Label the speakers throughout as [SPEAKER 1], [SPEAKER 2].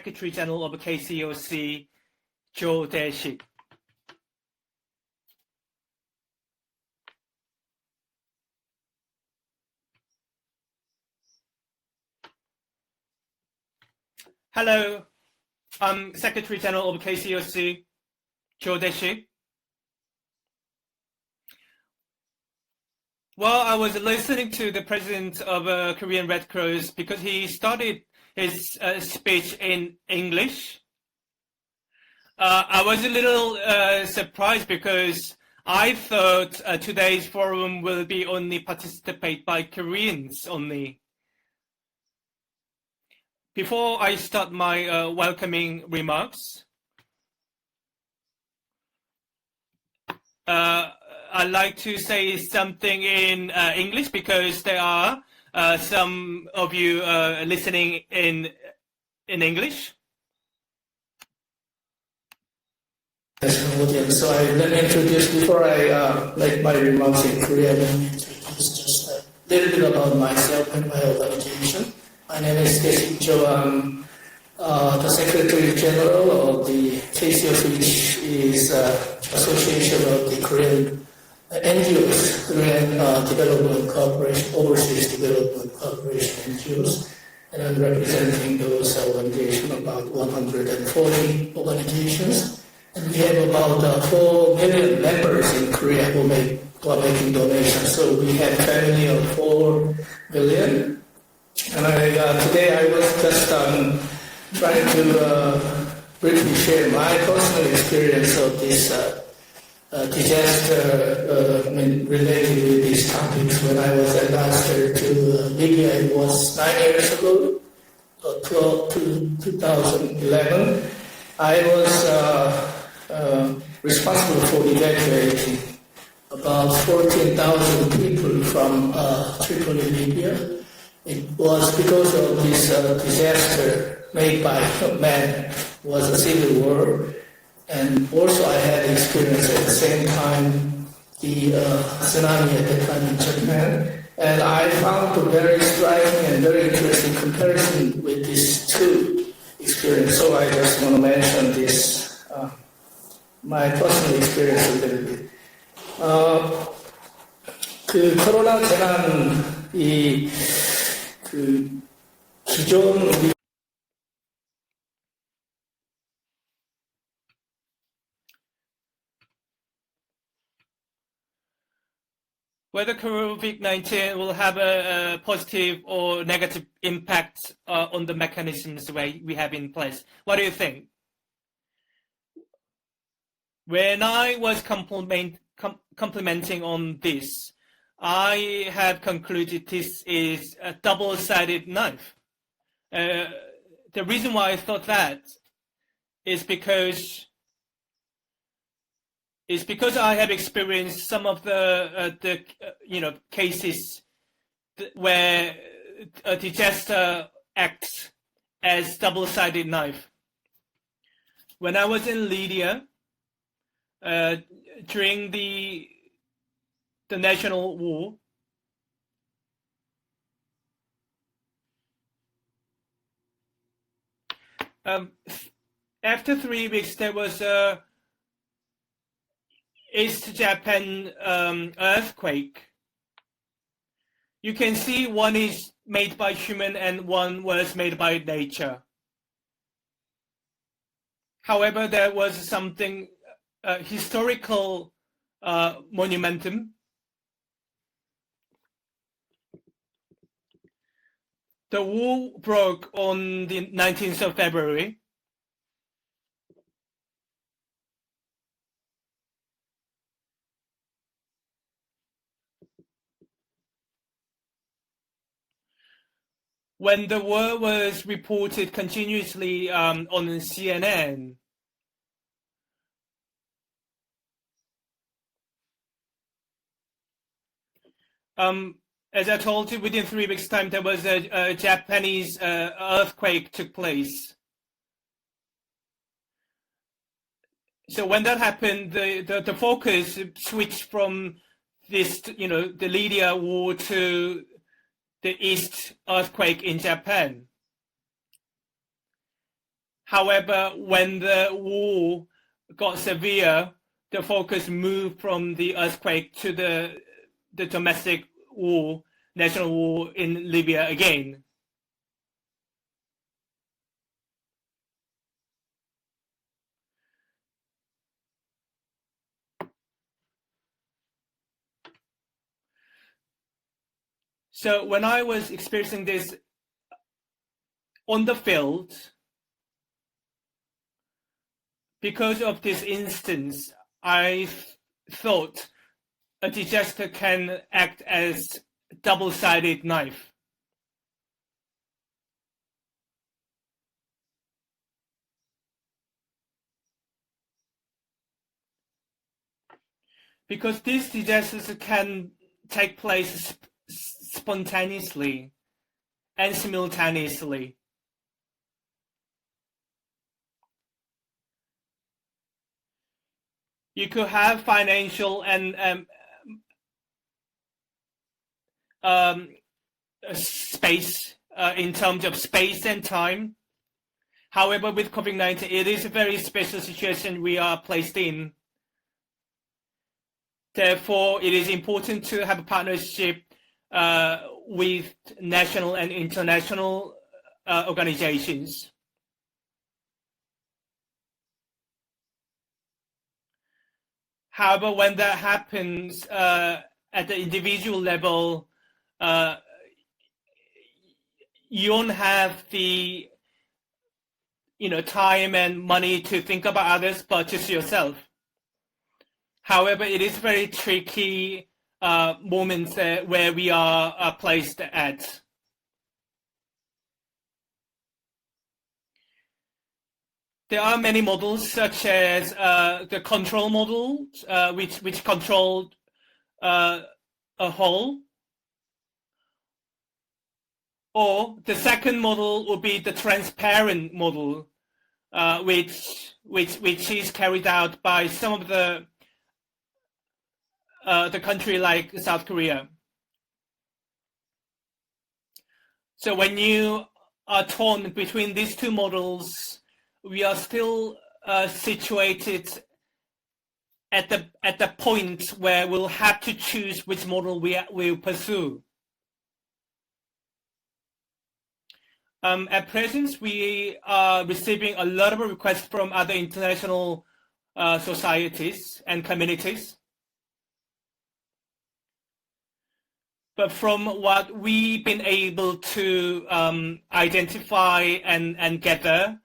[SPEAKER 1] Secretary General of KCOC, Cho Daesik. Hello, I'm Secretary General of KCOC, Cho Daesik. Well, I was listening to the president of Korean Red Cross because he started his speech in English. I was a little surprised because I thought today's forum will be only participated by Koreans only. Before I start my welcoming remarks, I'd like to say something in English because there are some of you listening in English.
[SPEAKER 2] Audience. So let me introduce, before I make my remarks in Korean, let me introduce just a little bit about myself and my organization. My name is Daesik Cho. I'm the Secretary General of the KCOC, which is Association of the Korean NGOs, Korean Development Cooperation, Overseas Development Cooperation NGOs, and I'm representing those organizations, about 140 organizations. And we have about 4 million members in Korea who are making donations. So we have a family of 4 million. And today I was just trying to briefly share my personal experience of this disaster related with these topics. When I was ambassador to Libya, it was 9 years ago, 2011. I was responsible for evacuating about 14,000 people from Tripoli, Libya. It was because of this disaster made by man, was a civil war. And also I had experience at the same time the tsunami at the time in Japan. And I found a very striking and very interesting comparison with these two experiences. So I just want to mention this, my personal experience a little bit. 그 코로나 재난이 기존
[SPEAKER 1] Whether COVID-19 will have a positive or negative impact on the mechanisms we have in place. What do you think? When I was complimenting on this, I have concluded this is a double-sided knife. The reason why I thought that is because I have experienced some of the cases where a disaster acts as double-sided knife. When I was in Libya during the national war, after 3 weeks there was a East Japan earthquake. You can see one is made by human and one was made by nature. However, there was something historical monumentum. The war broke on the 19th of February. When the war was reported continuously on CNN, as I told you, within 3 weeks' time, there was a Japanese earthquake took place. So when that happened, the focus switched from this, the Libya war to the East earthquake in Japan. However, when the war got severe, the focus moved from the earthquake to the domestic war, national war in Libya again. So when I was experiencing this on the field, because of this instance, I thought a disaster can act as a double-sided knife. Because these disasters can take place spontaneously and simultaneously. You could have financial and space in terms of space and time. However, with COVID-19, it is a very special situation we are placed in. Therefore, it is important to have a partnership with national and international organizations. However, when that happens at the individual level, you don't have the time and money to think about others, but just yourself. However, it is very tricky moments where we are placed at. There are many models, such as the control model, which controlled a whole. Or the second model would be the transparent model, which is carried out by some of the country like South Korea. So when you are torn between these two models, we are still situated at the point where we'll have to choose which model we will pursue. At present, we are receiving a lot of requests from other international societies and communities. But from what we've been able to identify and gather,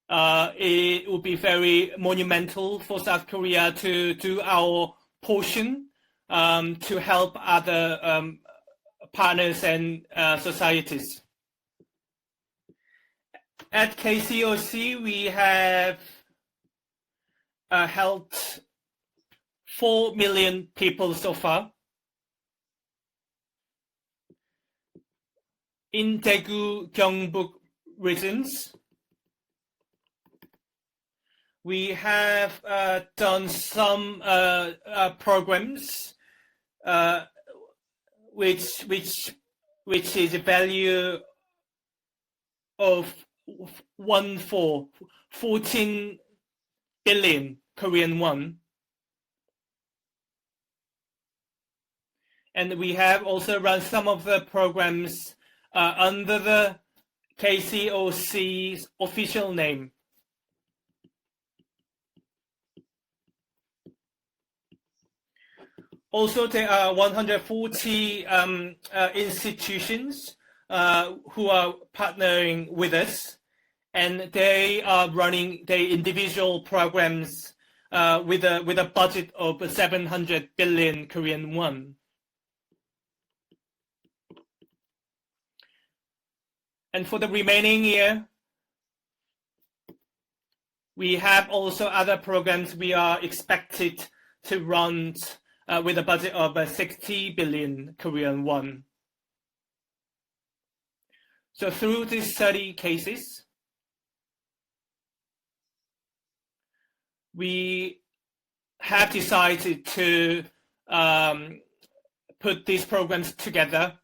[SPEAKER 1] it will be very monumental for South Korea to do our portion to help other partners and societies. At KCOC, we have helped 4 million people so far. In Daegu, Gyeongbuk regions, we have done some programs which is a value of 14 billion Korean won. And we have also run some of the programs under the KCOC's official name. Also, there are 140 institutions who are partnering with us, and they are running their individual programs with a budget of 700 billion Korean won. And for the remaining year, we have also other programs we are expected to run with a budget of 60 billion Korean won. So through these 30 cases, we have decided to put these programs together.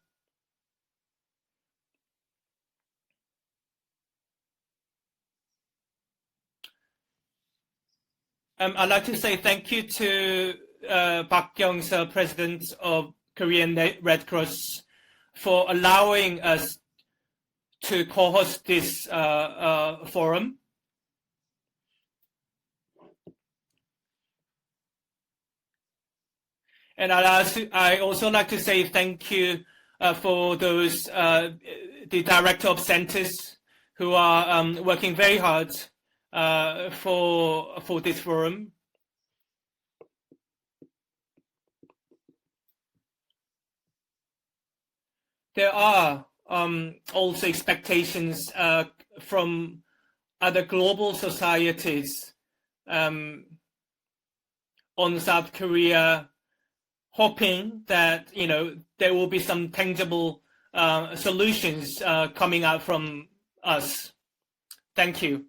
[SPEAKER 1] I'd like to say thank you to Park Kyung-seo, President of Korean Red Cross, for allowing us to co-host this forum. And I also like to say thank you for those the director of centers who are working very hard for this forum. There are also expectations from other global societies on South Korea, hoping that there will be some tangible solutions coming out from us. Thank you.